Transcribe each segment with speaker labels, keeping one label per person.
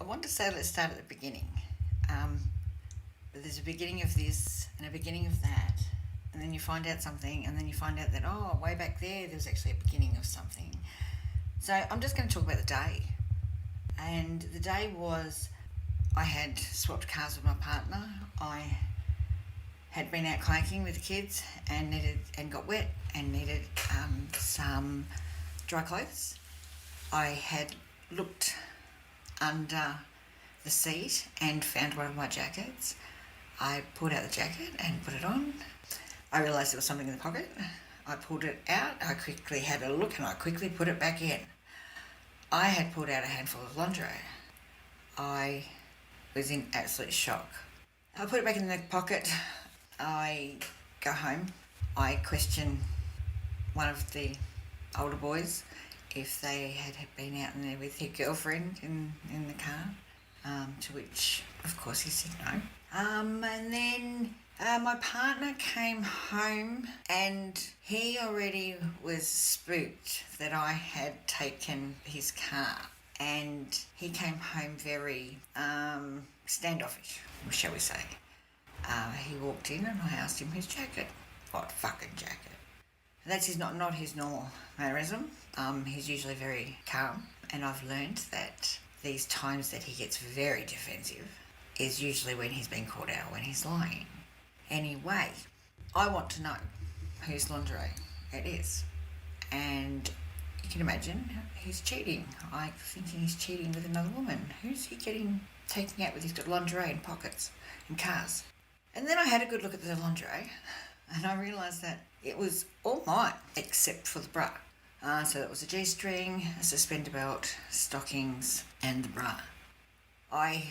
Speaker 1: I want to say let's start at the beginning. Um, but there's a beginning of this and a beginning of that, and then you find out something, and then you find out that, oh, way back there was actually a beginning of something. So I'm just going to talk about the day. And the day was I had swapped cars with my partner. I had been out kayaking with the kids and got wet and needed some dry clothes. I had looked under the seat and found one of my jackets. I pulled out the jacket and put it on. I realised there was something in the pocket. I pulled it out. I quickly had a look and I quickly put it back in. I had pulled out a handful of lingerie. I was in absolute shock. I put it back in the pocket. I go home. I question one of the older boys if they had been out in there with their girlfriend in the car, to which, of course, he said no. And then my partner came home and he already was spooked that I had taken his car. And he came home very standoffish, shall we say. He walked in and I asked him his jacket. What fucking jacket? That's not his normal mannerism. He's usually very calm, and I've learned that these times that he gets very defensive is usually when he's been caught out, when he's lying. Anyway, I want to know whose lingerie it is. And you can imagine he's cheating. I'm thinking he's cheating with another woman. Who's he taking out with? He's got lingerie in pockets and cars. And then I had a good look at the lingerie and I realised that it was all mine except for the bra. So that was a G-string, a suspender belt, stockings and the bra. I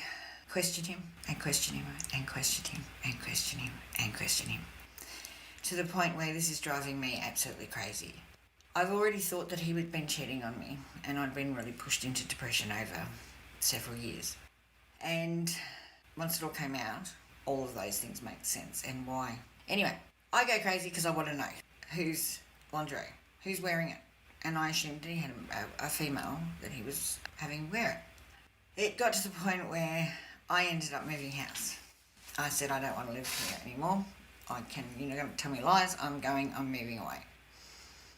Speaker 1: questioned him and questioned him and questioned him and questioned him and questioned him to the point where this is driving me absolutely crazy. I've already thought that he had been cheating on me and I'd been really pushed into depression over several years. And once it all came out, all of those things make sense and why. Anyway, I go crazy because I want to know whose lingerie, who's wearing it. And I assumed he had a female that he was having wear it. It got to the point where I ended up moving house. I said, I don't want to live here anymore. You're not going to tell me lies. I'm moving away.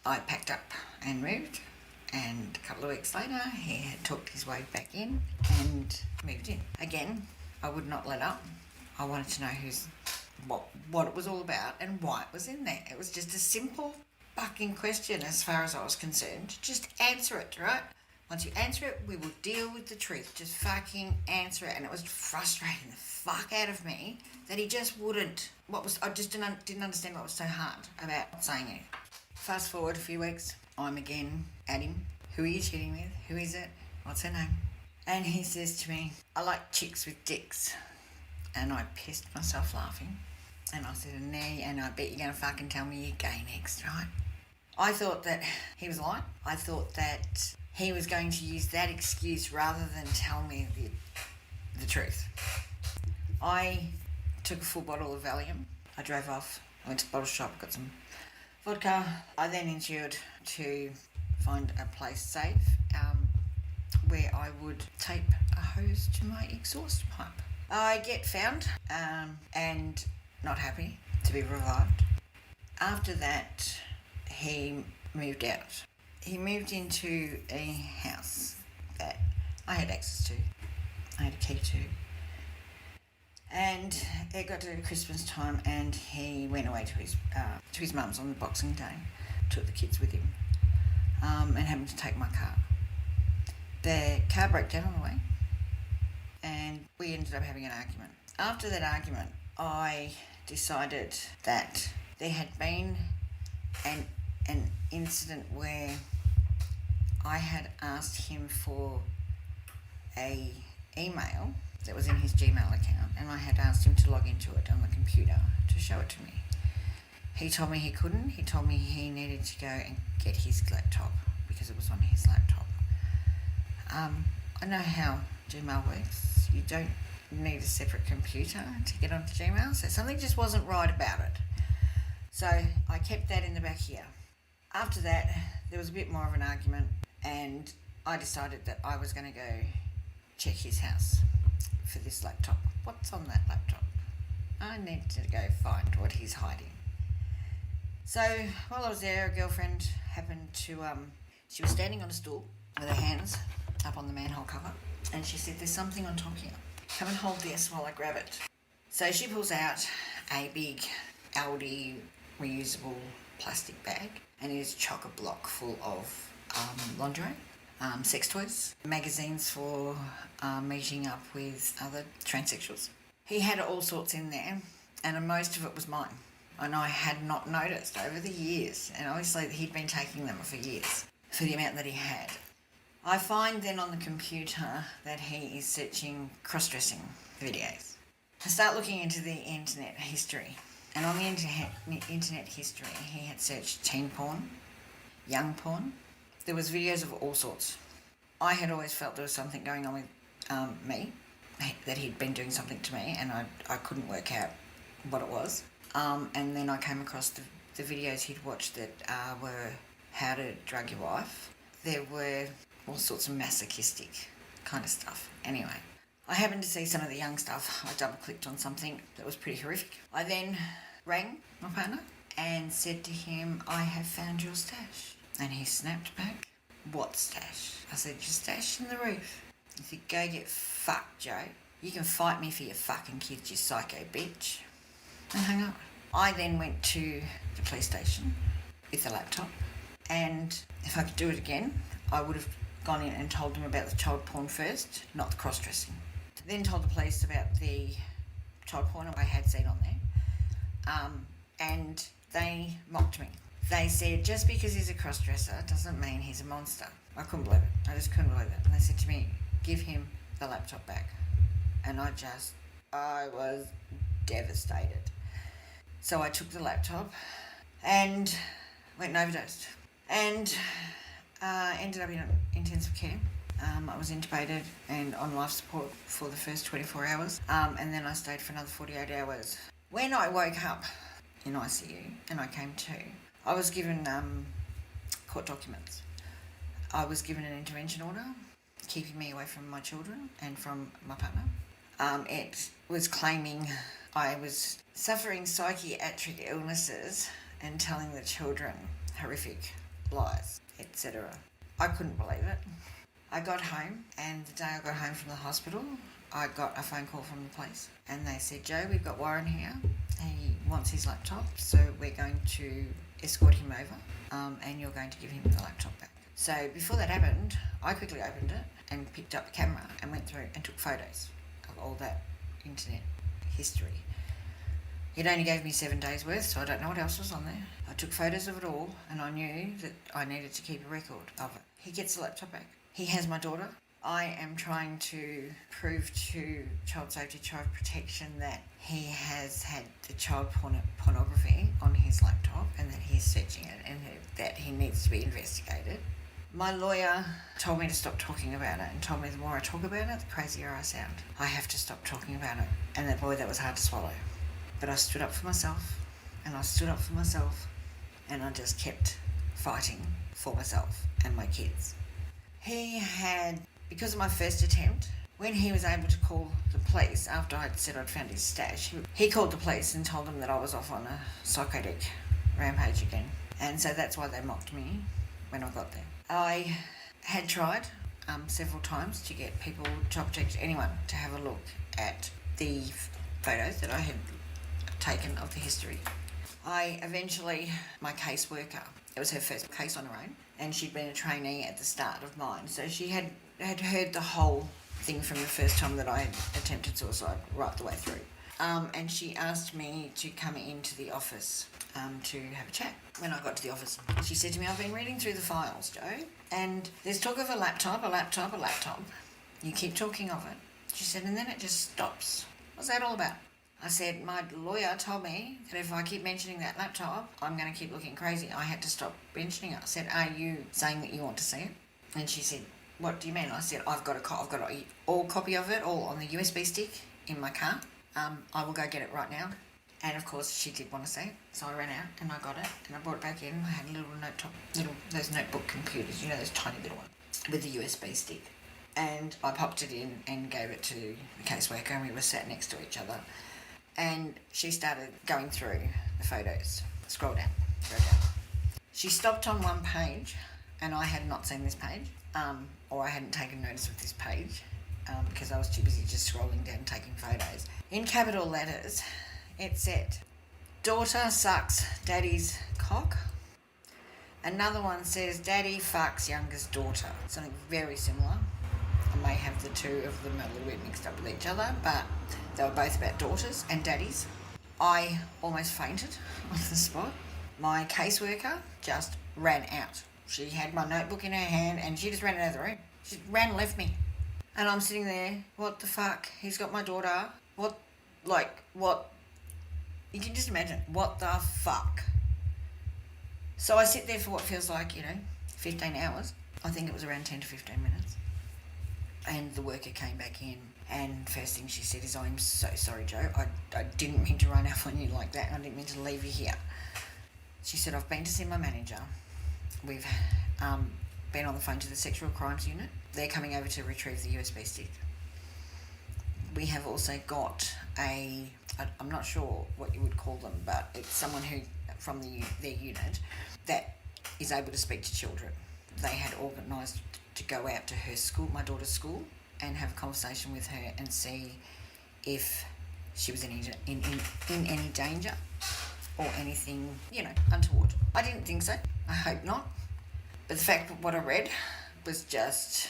Speaker 1: I packed up and moved, and a couple of weeks later he had talked his way back in and moved in. Again, I would not let up. I wanted to know what it was all about and why it was in there. It was just a simple fucking question as far as I was concerned. Just answer it, right? Once you answer it, we will deal with the truth. Just fucking answer it. And it was frustrating the fuck out of me that he just wouldn't. I just didn't understand what was so hard about saying it. Fast forward a few weeks, I'm again at him. Who are you cheating with? Who is it? What's her name? And he says to me, I like chicks with dicks. And I pissed myself laughing. And I said, nay, and I bet you're going to fucking tell me you're gay next, right? I thought that he was lying. I thought that he was going to use that excuse rather than tell me the truth. I took a full bottle of Valium. I drove off. I went to the bottle shop, got some vodka. I then ensured to find a place safe where I would tape a hose to my exhaust pipe. I get found and not happy to be revived. After that, he moved out. He moved into a house that I had access to. I had a key to. And it got to Christmas time and he went away to his mum's on the Boxing Day, took the kids with him, and happened to take my car. The car broke down on the way and we ended up having an argument. After that argument, I decided that there had been an incident where I had asked him for a email that was in his Gmail account, and I had asked him to log into it on the computer to show it to me. He told me he couldn't. He told me he needed to go and get his laptop because it was on his laptop. I know how Gmail works. You don't need a separate computer to get onto Gmail, so something just wasn't right about it. So I kept that in the back here. After that, there was a bit more of an argument, and I decided that I was going to go check his house for this laptop. What's on that laptop? I need to go find what he's hiding. So while I was there, a girlfriend happened to, she was standing on a stool with her hands up on the manhole cover, and she said, there's something on top here. Come and hold this while I grab it. So she pulls out a big Aldi reusable plastic bag, and it is chock-a-block full of lingerie, sex toys, magazines for meeting up with other transsexuals. He had all sorts in there, and most of it was mine. And I had not noticed over the years, and obviously he'd been taking them for years, for the amount that he had. I find then on the computer that he is searching cross-dressing videos. I start looking into the internet history, and on the internet history he had searched teen porn, young porn. There was videos of all sorts. I had always felt there was something going on with me, that he'd been doing something to me, and I couldn't work out what it was. And then I came across the videos he'd watched that were how to drug your wife. There were all sorts of masochistic kind of stuff. Anyway, I happened to see some of the young stuff. I double-clicked on something that was pretty horrific. I then rang my partner and said to him, I have found your stash. And he snapped back, what stash? I said, your stash in the roof. He said, go get fucked, Joe. You can fight me for your fucking kids, you psycho bitch. And hung up. I then went to the police station with the laptop, and if I could do it again, I would have gone in and told them about the child porn first, not the cross-dressing. Then told the police about the child porn I had seen on there, and they mocked me. They said, just because he's a cross-dresser doesn't mean he's a monster. I couldn't believe it. I just couldn't believe it. And they said to me, give him the laptop back. And I was devastated. So I took the laptop and went and overdosed. And ended up in intensive care. I was intubated and on life support for the first 24 hours. And then I stayed for another 48 hours. When I woke up in ICU and I came to, I was given court documents. I was given an intervention order keeping me away from my children and from my partner. It was claiming I was suffering psychiatric illnesses and telling the children horrific lies, etc. I couldn't believe it. I got home, and the day I got home from the hospital, I got a phone call from the police, and they said, Joe, we've got Warren here. He wants his laptop, so we're going to escort him over, and you're going to give him the laptop back. So before that happened, I quickly opened it and picked up the camera and went through and took photos of all that internet history. It only gave me 7 days worth, so I don't know what else was on there. I took photos of it all, and I knew that I needed to keep a record of it. He gets the laptop back. He has my daughter. I am trying to prove to Child Safety, Child Protection that he has had the child pornography on his laptop and that he's searching it and that he needs to be investigated. My lawyer told me to stop talking about it and told me the more I talk about it, the crazier I sound. I have to stop talking about it. And that was hard to swallow. But I stood up for myself, and I stood up for myself, and I just kept fighting for myself and my kids. He had, because of my first attempt, when he was able to call the police after I'd said I'd found his stash, he called the police and told them that I was off on a psychotic rampage again. And so that's why they mocked me when I got there. I had tried several times to get people, Child Protection, anyone, to have a look at the photos that I had taken of the history. I eventually, my caseworker, it was her first case on her own, and she'd been a trainee at the start of mine, so she had heard the whole thing from the first time that I had attempted suicide right the way through. And she asked me to come into the office to have a chat. When I got to the office, she said to me, I've been reading through the files, Joe, and there's talk of a laptop. You keep talking of it. She said, and then it just stops. What's that all about? I said, my lawyer told me that if I keep mentioning that laptop, I'm going to keep looking crazy. I had to stop mentioning it. I said, are you saying that you want to see it? And she said, what do you mean? I said, I've got a all copy of it, all on the USB stick in my car. I will go get it right now. And of course, she did want to see it. So I ran out and I got it and I brought it back in. I had a little those notebook computers, those tiny little ones with the USB stick. And I popped it in and gave it to the caseworker, and we were sat next to each other. And she started going through the photos. Scroll down. She stopped on one page, and I had not seen this page, or I hadn't taken notice of this page, because I was too busy just scrolling down taking photos. In capital letters, it said, "Daughter sucks daddy's cock." Another one says, "Daddy fucks youngest daughter." Something very similar. I may have the two of them a little bit mixed up with each other, but they were both about daughters and daddies. I almost fainted on the spot. My caseworker just ran out. She had my notebook in her hand and she just ran out of the room. She ran and left me. And I'm sitting there, what the fuck? He's got my daughter. What? You can just imagine, what the fuck? So I sit there for what feels like, 15 hours. I think it was around 10 to 15 minutes. And the worker came back in, and first thing she said is, "I'm so sorry, Joe. I didn't mean to run off on you like that. I didn't mean to leave you here." She said, "I've been to see my manager. We've been on the phone to the sexual crimes unit. They're coming over to retrieve the USB stick. We have also got I'm not sure what you would call them, but it's someone who from their unit that is able to speak to children. They had organised to go out to her school, my daughter's school, and have a conversation with her and see if she was in any danger or anything, untoward. I didn't think so. I hope not. But the fact that what I read was just,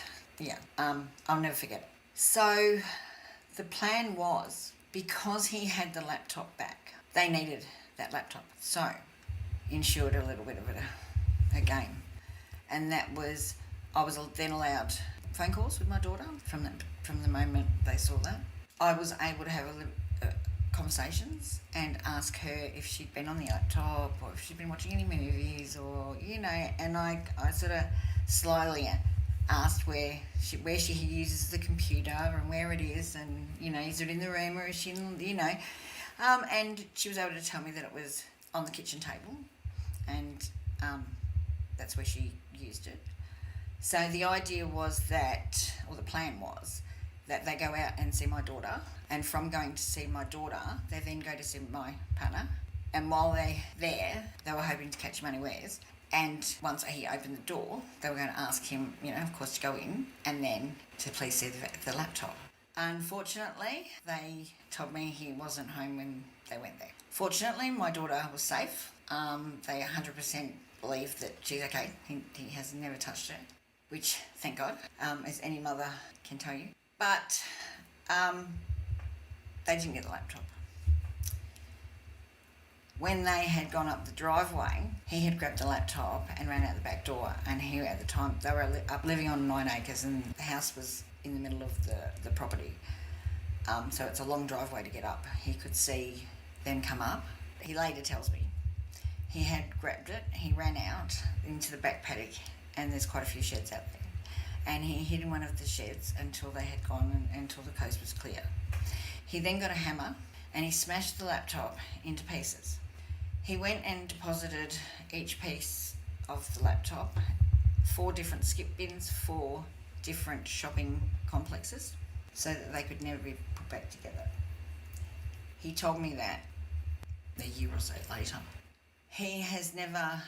Speaker 1: I'll never forget it. So the plan was, because he had the laptop back, they needed that laptop. So ensured a little bit of a game. And that was, I was then allowed phone calls with my daughter from the moment they saw that. I was able to have conversations and ask her if she'd been on the laptop or if she'd been watching any movies or, and I sort of slyly asked where she uses the computer and where it is and, is it in the room or is she in, and she was able to tell me that it was on the kitchen table and that's where she used it. So the idea was the plan was that they go out and see my daughter, and from going to see my daughter, they then go to see my partner, and while they're there, they were hoping to catch him unawares, and once he opened the door, they were going to ask him, of course, to go in, and then to please see the laptop. Unfortunately, they told me he wasn't home when they went there. Fortunately, my daughter was safe. They 100% believe that she's okay. He has never touched her, which, thank God, as any mother can tell you. But they didn't get the laptop. When they had gone up the driveway, he had grabbed the laptop and ran out the back door. And he, at the time, they were up living on 9 acres and the house was in the middle of the property. So it's a long driveway to get up. He could see them come up. He later tells me he had grabbed it, he ran out into the back paddock, and there's quite a few sheds out there. And he hid in one of the sheds until they had gone and until the coast was clear. He then got a hammer and he smashed the laptop into pieces. He went and deposited each piece of the laptop, 4 different skip bins, 4 different shopping complexes, so that they could never be put back together. He told me that a year or so later. He has never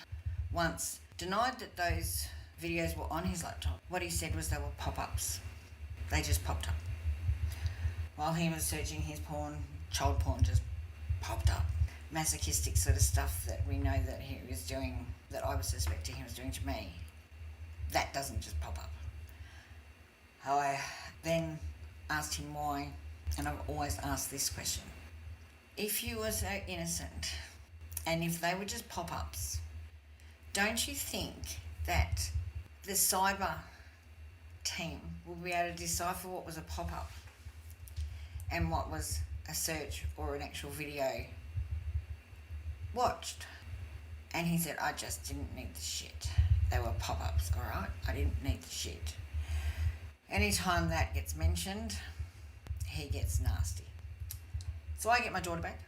Speaker 1: once denied that those videos were on his laptop. What he said was they were pop-ups. They just popped up. While he was searching his porn, child porn just popped up. Masochistic sort of stuff that we know that he was doing, that I was suspecting he was doing to me. That doesn't just pop up. I then asked him why, and I've always asked this question. If you were so innocent, and if they were just pop-ups, don't you think that the cyber team will be able to decipher what was a pop-up and what was a search or an actual video watched? And he said, I just didn't need the shit. They were pop-ups, alright? I didn't need the shit. Anytime that gets mentioned, he gets nasty. So I get my daughter back.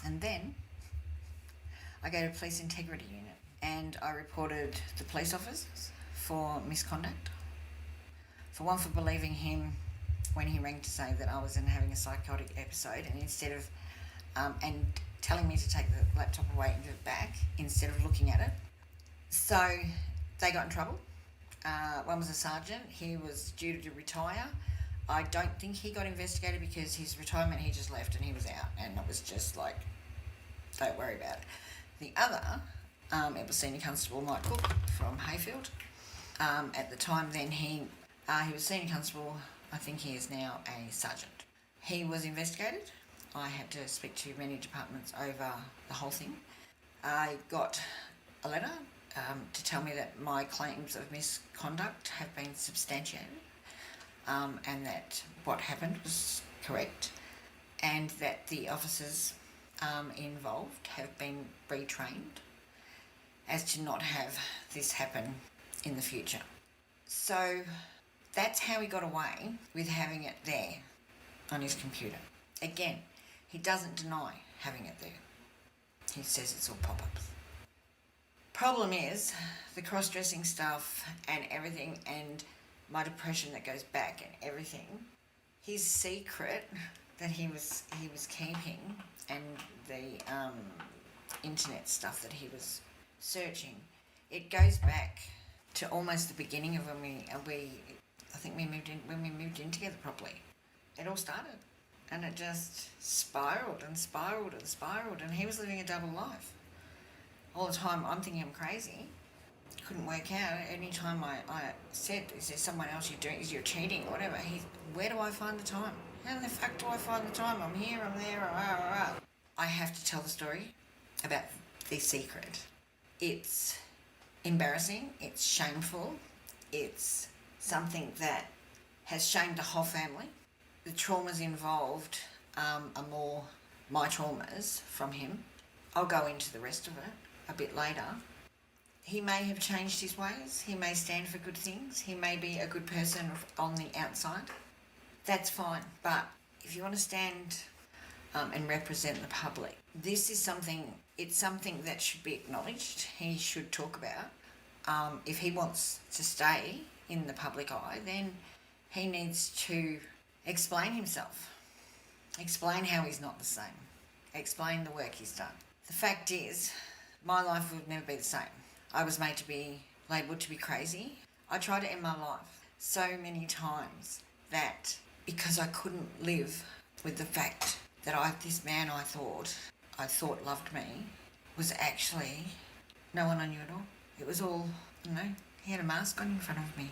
Speaker 1: And then I go to Police Integrity Unit and I reported the police officers for misconduct. For one, for believing him when he rang to say that I was having a psychotic episode, and instead of and telling me to take the laptop away and give it back instead of looking at it. So they got in trouble. One was a sergeant. He was due to retire. I don't think he got investigated because his retirement, he just left and he was out, and it was just like, don't worry about it. The other, it was Senior Constable Mike Cook from Hayfield. At the time then he was Senior Constable. I think he is now a sergeant. He was investigated. I had to speak to many departments over the whole thing. I got a letter to tell me that my claims of misconduct have been substantiated, and that what happened was correct, and that the officers involved have been retrained as to not have this happen in the future. So that's how he got away with having it there on his computer. Again, he doesn't deny having it there. He says it's all pop-ups. Problem is, the cross-dressing stuff and everything, and my depression that goes back and everything, his secret that he was keeping, and the internet stuff that he was searching, it goes back to almost the beginning of when we moved in together properly. It all started, and it just spiraled and spiraled and spiraled, and he was living a double life. All the time I'm thinking I'm crazy. Couldn't work out. Any time I said, is there someone else you're doing, is you're cheating or whatever, where do I find the time? How the fuck do I find the time? I'm here, I'm there, I have to tell the story about the secret. It's embarrassing, it's shameful, it's something that has shamed the whole family. The traumas involved are more my traumas from him. I'll go into the rest of it a bit later. He may have changed his ways. He may stand for good things. He may be a good person on the outside. That's fine. But if you want to stand and represent the public, this is something that should be acknowledged. He should talk about. If he wants to stay in the public eye, then he needs to explain himself. Explain how he's not the same. Explain the work he's done. The fact is, my life would never be the same. I was made to be labelled to be crazy. I tried to end my life so many times that because I couldn't live with the fact that this man I thought loved me was actually no one I knew at all. It was all, he had a mask on in front of me.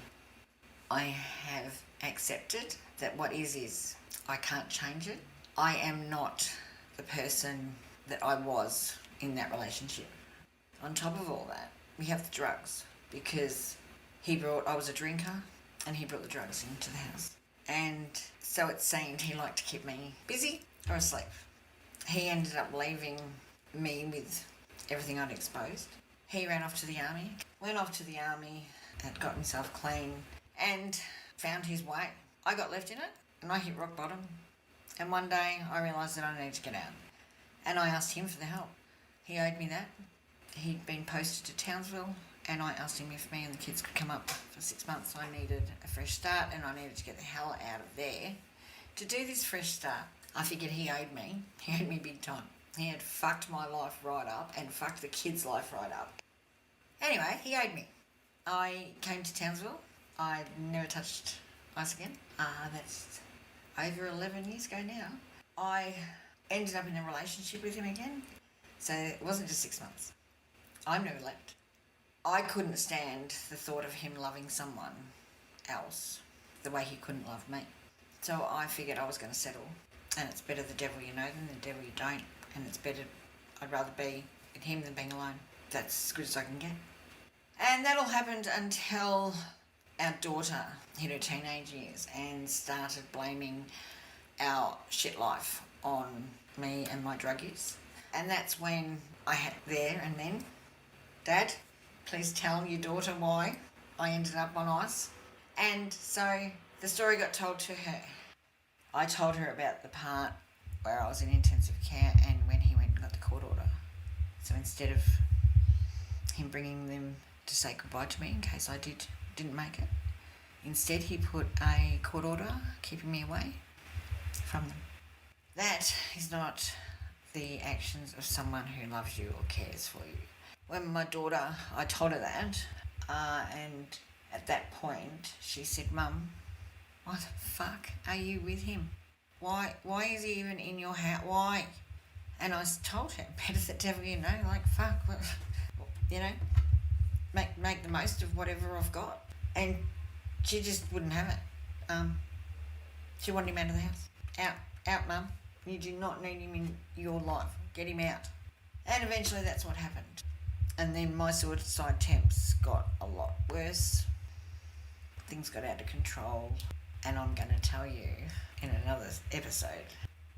Speaker 1: I have accepted that what is. I can't change it. I am not the person that I was in that relationship. On top of all that, we have the drugs, because I was a drinker and he brought the drugs into the house. And so it seemed he liked to keep me busy or asleep. He ended up leaving me with everything I'd exposed. He ran off to the army, went off to the army, had got himself clean and found his way. I got left in it and I hit rock bottom. And one day I realised that I needed to get out. And I asked him for the help. He owed me that. He'd been posted to Townsville, and I asked him if me and the kids could come up for 6 months. I needed a fresh start, and I needed to get the hell out of there to do this fresh start. I figured he owed me. He owed me big time. He had fucked my life right up and fucked the kids' life right up. Anyway, he owed me. I came to Townsville. I never touched ice again. That's over 11 years ago now. I ended up in a relationship with him again. So it wasn't just 6 months. I've never left. I couldn't stand the thought of him loving someone else the way he couldn't love me. So I figured I was going to settle. And it's better the devil you know than the devil you don't. And it's better, I'd rather be with him than being alone. That's as good as I can get. And that all happened until our daughter hit her teenage years and started blaming our shit life on me and my drug use. And that's when I had there and then, Dad, please tell your daughter why I ended up on ice. And so the story got told to her. I told her about the part where I was in intensive care and when he went and got the court order. So instead of him bringing them to say goodbye to me in case I didn't make it, Instead, he put a court order keeping me away from them. That is not the actions of someone who loves you or cares for you. When my daughter, I told her that, and at that point she said, "Mum, why the fuck are you with him? Why is he even in your house? Why?" And I told her, better the devil you know, like, fuck, you know, make the most of whatever I've got. And she just wouldn't have it. She wanted him out of the house. Out, Mum. You do not need him in your life. Get him out. And eventually that's what happened. And then my suicide attempts got a lot worse. Things got out of control. And I'm going to tell you in another episode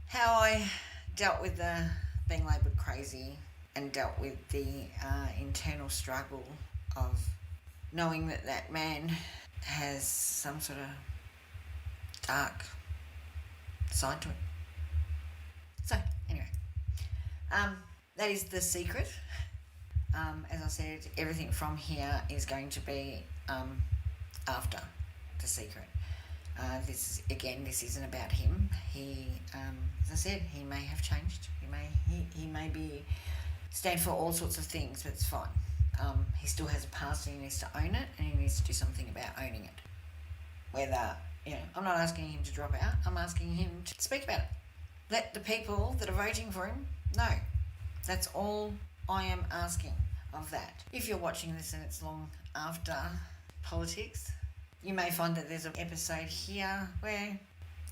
Speaker 1: how I dealt with the being labelled crazy and dealt with the internal struggle of knowing that man has some sort of dark side to it. So, anyway, that is The Secret. As I said, everything from here is going to be after The Secret. This isn't about him. He, as I said, he may have changed. He may be stand for all sorts of things, but it's fine. He still has a past and he needs to own it, and he needs to do something about owning it. Whether, I'm not asking him to drop out. I'm asking him to speak about it. Let the people that are voting for him know. That's all I am asking of that. If you're watching this and it's long after politics, you may find that there's an episode here where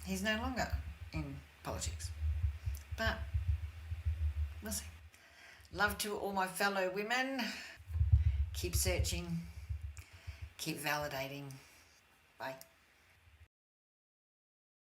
Speaker 1: he's no longer in politics. But we'll see. Love to all my fellow women. Keep searching. Keep validating. Bye.